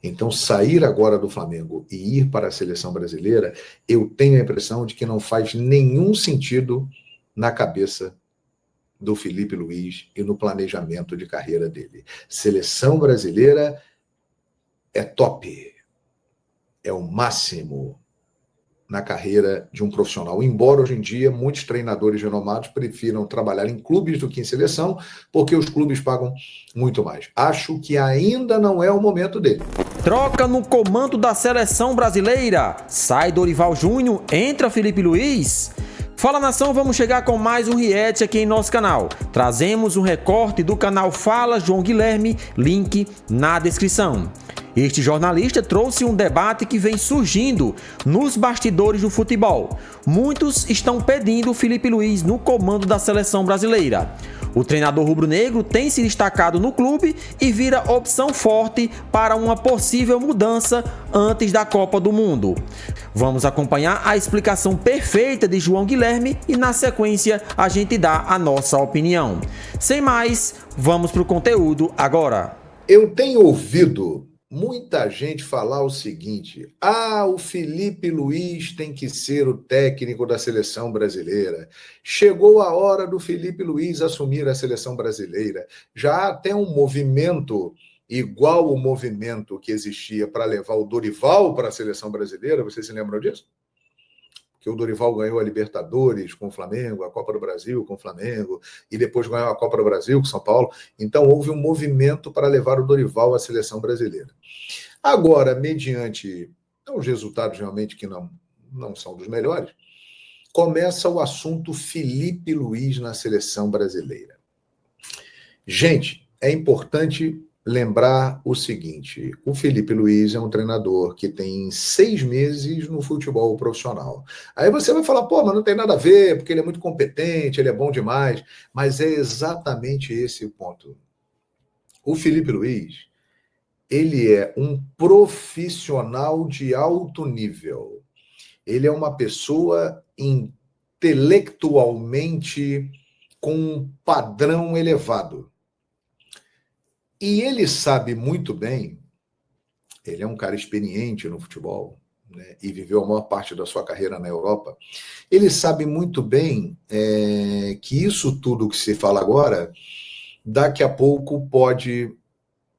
Então, sair agora do Flamengo e ir para a seleção brasileira, eu tenho a impressão de que não faz nenhum sentido na cabeça do Felipe Luiz e no planejamento de carreira dele. Seleção brasileira é top, é o máximo na carreira de um profissional. Embora hoje em dia muitos treinadores renomados prefiram trabalhar em clubes do que em seleção, porque os clubes pagam muito mais. Acho que ainda não é o momento dele. Troca no comando da seleção brasileira. Sai Dorival Júnior, entra Felipe Luiz. Fala nação, vamos chegar com mais um react aqui em nosso canal. Trazemos um recorte do canal Fala João Guilherme, link na descrição. Este jornalista trouxe um debate que vem surgindo nos bastidores do futebol. Muitos estão pedindo o Felipe Luiz no comando da seleção brasileira. O treinador rubro-negro tem se destacado no clube e vira opção forte para uma possível mudança antes da Copa do Mundo. Vamos acompanhar a explicação perfeita de João Guilherme e na sequência a gente dá a nossa opinião. Sem mais, vamos para o conteúdo agora. Eu tenho ouvido muita gente falar o seguinte: o Felipe Luiz tem que ser o técnico da seleção brasileira. Chegou a hora do Felipe Luiz assumir a seleção brasileira. Já há até um movimento igual o movimento que existia para levar o Dorival para a seleção brasileira. Vocês se lembram disso? Que o Dorival ganhou a Libertadores com o Flamengo, a Copa do Brasil com o Flamengo, e depois ganhou a Copa do Brasil com o São Paulo. Então, houve um movimento para levar o Dorival à seleção brasileira. Agora, mediante os resultados realmente que não são dos melhores, começa o assunto Felipe Luiz na seleção brasileira. Gente, é importante lembrar o seguinte: o Felipe Luiz é um treinador que tem 6 meses no futebol profissional. Aí você vai falar, mas não tem nada a ver, porque ele é muito competente, ele é bom demais. Mas é exatamente esse o ponto. O Felipe Luiz, ele é um profissional de alto nível. Ele é uma pessoa intelectualmente com um padrão elevado. E ele sabe muito bem, ele é um cara experiente no futebol, né, e viveu a maior parte da sua carreira na Europa. Ele sabe muito bem que isso tudo que se fala agora, daqui a pouco pode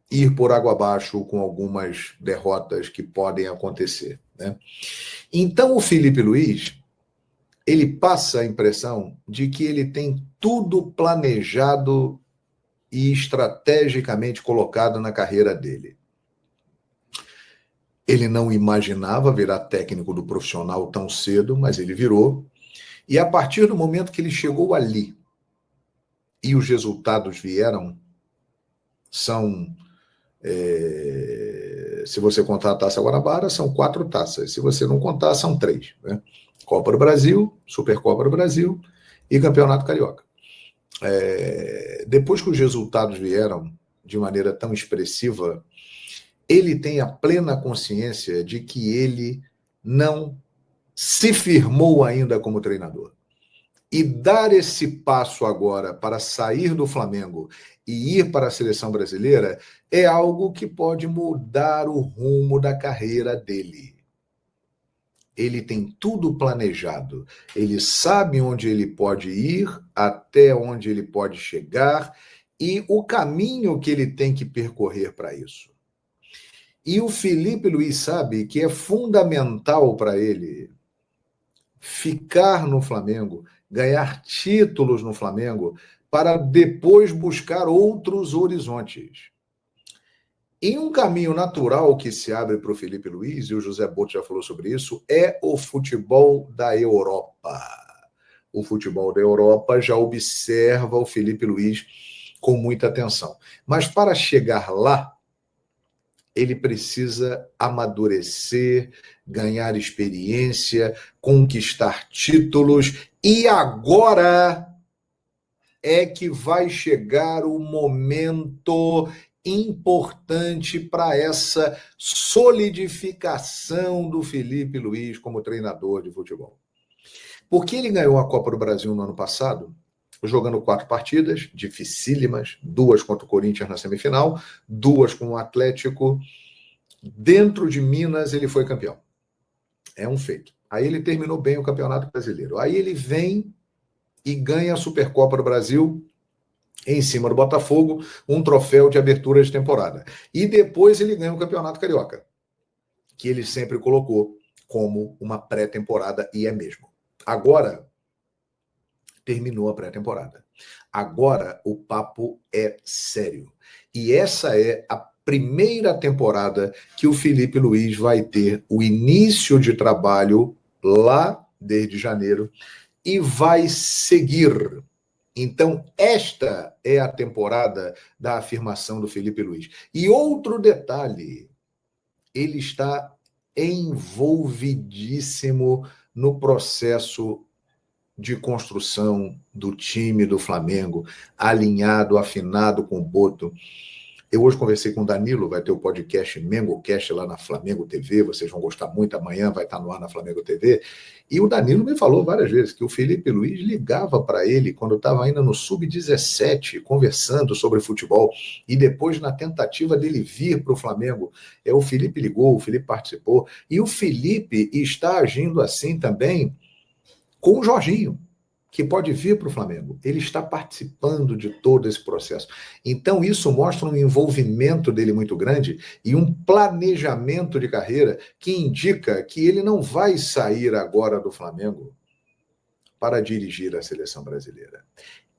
ir por água abaixo com algumas derrotas que podem acontecer, né? Então o Felipe Luiz, ele passa a impressão de que ele tem tudo planejado e estrategicamente colocado na carreira dele. Ele não imaginava virar técnico do profissional tão cedo, mas ele virou. E a partir do momento que ele chegou ali e os resultados vieram, são... se você contar a Taça Guanabara, são 4 taças. Se você não contar, são 3. Né? Copa do Brasil, Supercopa do Brasil e Campeonato Carioca. Depois que os resultados vieram de maneira tão expressiva, ele tem a plena consciência de que ele não se firmou ainda como treinador. E dar esse passo agora para sair do Flamengo e ir para a seleção brasileira é algo que pode mudar o rumo da carreira dele. Ele tem tudo planejado, ele sabe onde ele pode ir, até onde ele pode chegar e o caminho que ele tem que percorrer para isso. E o Felipe Luiz sabe que é fundamental para ele ficar no Flamengo, ganhar títulos no Flamengo, para depois buscar outros horizontes. E um caminho natural que se abre para o Felipe Luiz, e o José Boto já falou sobre isso, é o futebol da Europa. O futebol da Europa já observa o Felipe Luiz com muita atenção. Mas para chegar lá, ele precisa amadurecer, ganhar experiência, conquistar títulos, e agora é que vai chegar o momento importante para essa solidificação do Felipe Luiz como treinador de futebol. Porque ele ganhou a Copa do Brasil no ano passado, jogando 4 partidas, dificílimas, 2 contra o Corinthians na semifinal, 2 com o Atlético, Dentro de Minas, ele foi campeão. É um feito. Aí ele terminou bem o Campeonato Brasileiro. Aí ele vem e ganha a Supercopa do Brasil em cima do Botafogo, um troféu de abertura de temporada. E depois ele ganha o Campeonato Carioca, que ele sempre colocou como uma pré-temporada, e é mesmo. Agora, terminou a pré-temporada. Agora, o papo é sério. E essa é a primeira temporada que o Felipe Luiz vai ter o início de trabalho lá desde janeiro e vai seguir. Então, esta é a temporada da afirmação do Felipe Luiz. E outro detalhe, ele está envolvidíssimo no processo de construção do time do Flamengo, alinhado, afinado com o Boto. Eu hoje conversei com o Danilo, vai ter o podcast MengoCast lá na Flamengo TV, vocês vão gostar muito, amanhã vai estar no ar na Flamengo TV, e o Danilo me falou várias vezes que o Felipe Luiz ligava para ele quando estava ainda no Sub-17, conversando sobre futebol, e depois na tentativa dele vir para o Flamengo, o Felipe ligou, o Felipe participou, e o Felipe está agindo assim também com o Jorginho, que pode vir para o Flamengo. Ele está participando de todo esse processo. Então, isso mostra um envolvimento dele muito grande e um planejamento de carreira que indica que ele não vai sair agora do Flamengo para dirigir a seleção brasileira.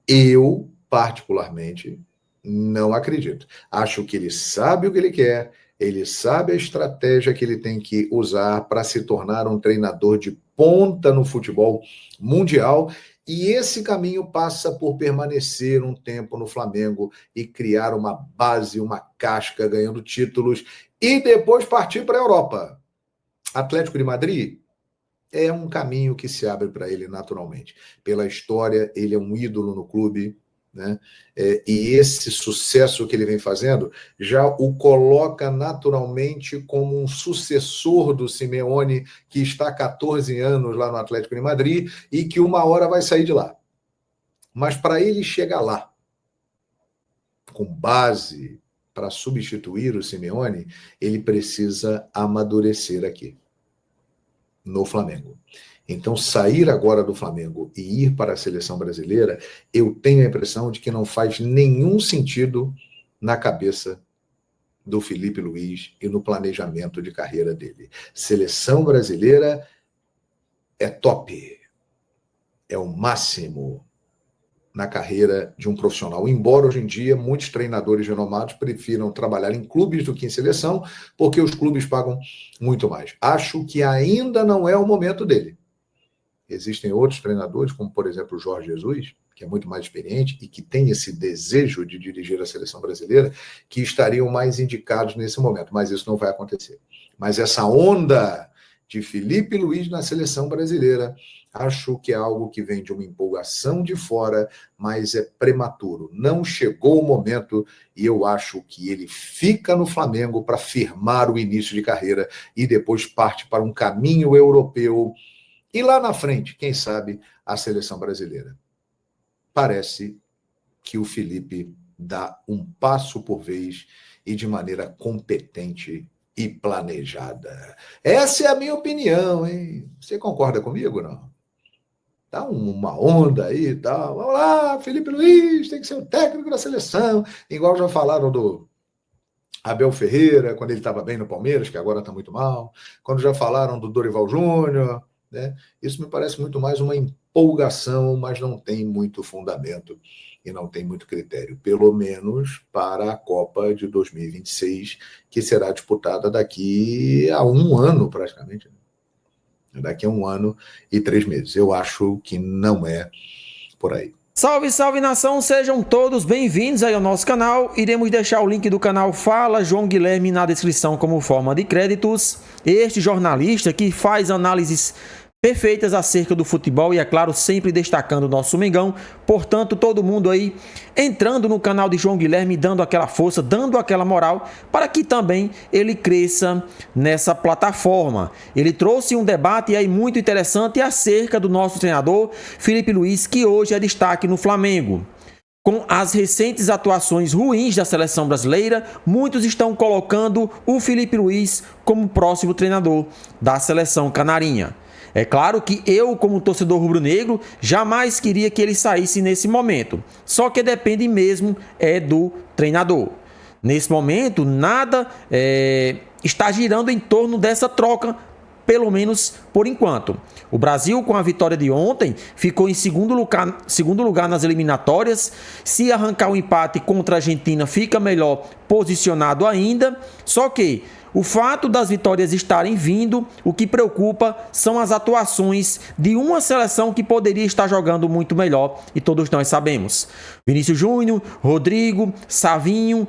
Eu, particularmente, não acredito. Acho que ele sabe o que ele quer, ele sabe a estratégia que ele tem que usar para se tornar um treinador de ponta no futebol mundial, e esse caminho passa por permanecer um tempo no Flamengo e criar uma base, uma casca, ganhando títulos, e depois partir para a Europa. Atlético de Madrid é um caminho que se abre para ele naturalmente. Pela história, ele é um ídolo no clube, né? E esse sucesso que ele vem fazendo já o coloca naturalmente como um sucessor do Simeone, que está há 14 anos lá no Atlético de Madrid e que uma hora vai sair de lá. Mas para ele chegar lá, com base para substituir o Simeone, ele precisa amadurecer aqui, no Flamengo. Então, sair agora do Flamengo e ir para a seleção brasileira, eu tenho a impressão de que não faz nenhum sentido na cabeça do Felipe Luiz e no planejamento de carreira dele. Seleção brasileira é top, é o máximo na carreira de um profissional. Embora hoje em dia muitos treinadores renomados prefiram trabalhar em clubes do que em seleção, porque os clubes pagam muito mais. Acho que ainda não é o momento dele. Existem outros treinadores, como, por exemplo, o Jorge Jesus, que é muito mais experiente e que tem esse desejo de dirigir a seleção brasileira, que estariam mais indicados nesse momento, mas isso não vai acontecer. Mas essa onda de Felipe Luiz na seleção brasileira, acho que é algo que vem de uma empolgação de fora, mas é prematuro. Não chegou o momento e eu acho que ele fica no Flamengo para firmar o início de carreira e depois parte para um caminho europeu. E lá na frente, quem sabe, a seleção brasileira. Parece que o Felipe dá um passo por vez e de maneira competente e planejada. Essa é a minha opinião, hein? Você concorda comigo, não? Dá uma onda aí e tal. Vamos lá, Felipe Luiz tem que ser o técnico da seleção. Igual já falaram do Abel Ferreira, quando ele estava bem no Palmeiras, que agora está muito mal. Quando já falaram do Dorival Júnior, né? Isso me parece muito mais uma empolgação, mas não tem muito fundamento e não tem muito critério, pelo menos para a Copa de 2026, que será disputada daqui a um ano praticamente, daqui a 1 ano e 3 meses. Eu acho que não é por aí. Salve, salve nação, sejam todos bem-vindos aí ao nosso canal. Iremos deixar o link do canal Fala João Guilherme na descrição como forma de créditos. Este jornalista que faz análises perfeitas acerca do futebol e, é claro, sempre destacando o nosso Mengão. Portanto, todo mundo aí entrando no canal de João Guilherme, dando aquela força, dando aquela moral, para que também ele cresça nessa plataforma. Ele trouxe um debate aí muito interessante acerca do nosso treinador, Felipe Luiz, que hoje é destaque no Flamengo. Com as recentes atuações ruins da seleção brasileira, muitos estão colocando o Filipe Luís como próximo treinador da seleção canarinha. É claro que eu, como torcedor rubro-negro, jamais queria que ele saísse nesse momento. Só que depende mesmo do treinador. Nesse momento, nada está girando em torno dessa troca, pelo menos por enquanto. O Brasil, com a vitória de ontem, ficou em segundo lugar nas eliminatórias. Se arrancar o empate contra a Argentina, fica melhor posicionado ainda. Só que o fato das vitórias estarem vindo, o que preocupa são as atuações de uma seleção que poderia estar jogando muito melhor, e todos nós sabemos. Vinícius Júnior, Rodrigo, Savinho,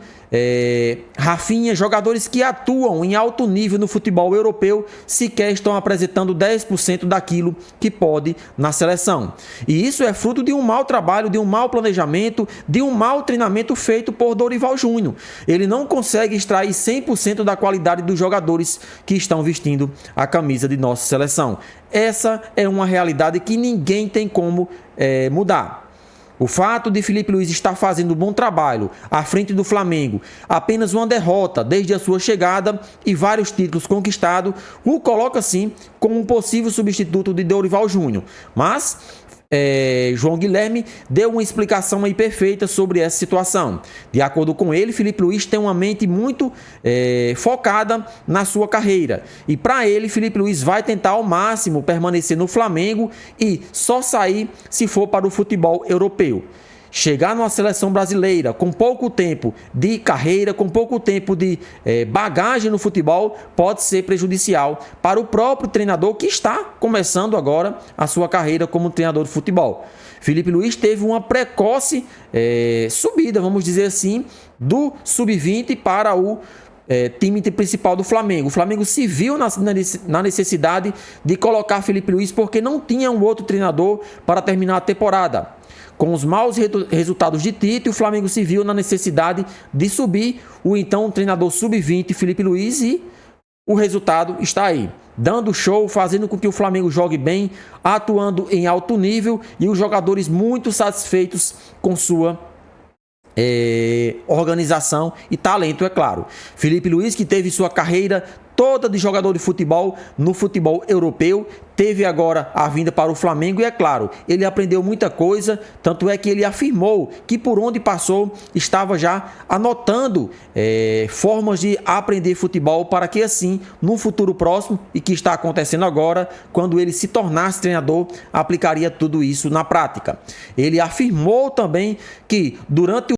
Rafinha, jogadores que atuam em alto nível no futebol europeu, sequer estão apresentando 10% daquilo que pode na seleção. E isso é fruto de um mau trabalho, de um mau planejamento, de um mau treinamento feito por Dorival Júnior. Ele não consegue extrair 100% da qualidade dos jogadores que estão vestindo a camisa de nossa seleção. Essa é uma realidade que ninguém tem como mudar. O fato de Filipe Luís estar fazendo um bom trabalho à frente do Flamengo, apenas uma derrota desde a sua chegada e vários títulos conquistados, o coloca sim como um possível substituto de Dorival Júnior. Mas João Guilherme deu uma explicação aí perfeita sobre essa situação. De acordo com ele, Filipe Luís tem uma mente muito focada na sua carreira. E para ele, Filipe Luís vai tentar ao máximo permanecer no Flamengo e só sair se for para o futebol europeu. Chegar numa seleção brasileira com pouco tempo de carreira, com pouco tempo de bagagem no futebol, pode ser prejudicial para o próprio treinador que está começando agora a sua carreira como treinador de futebol. Filipe Luís teve uma precoce subida, vamos dizer assim, do sub-20 para o time principal do Flamengo. O Flamengo se viu na necessidade de colocar Filipe Luís porque não tinha um outro treinador para terminar a temporada. Com os maus resultados de Tite, o Flamengo se viu na necessidade de subir o então treinador sub-20 Filipe Luís e o resultado está aí. Dando show, fazendo com que o Flamengo jogue bem, atuando em alto nível e os jogadores muito satisfeitos com sua organização e talento, é claro. Filipe Luís, que teve sua carreira toda de jogador de futebol no futebol europeu, teve agora a vinda para o Flamengo e, é claro, ele aprendeu muita coisa, tanto é que ele afirmou que por onde passou estava já anotando formas de aprender futebol para que assim, no futuro próximo, e que está acontecendo agora, quando ele se tornasse treinador, aplicaria tudo isso na prática. Ele afirmou também que durante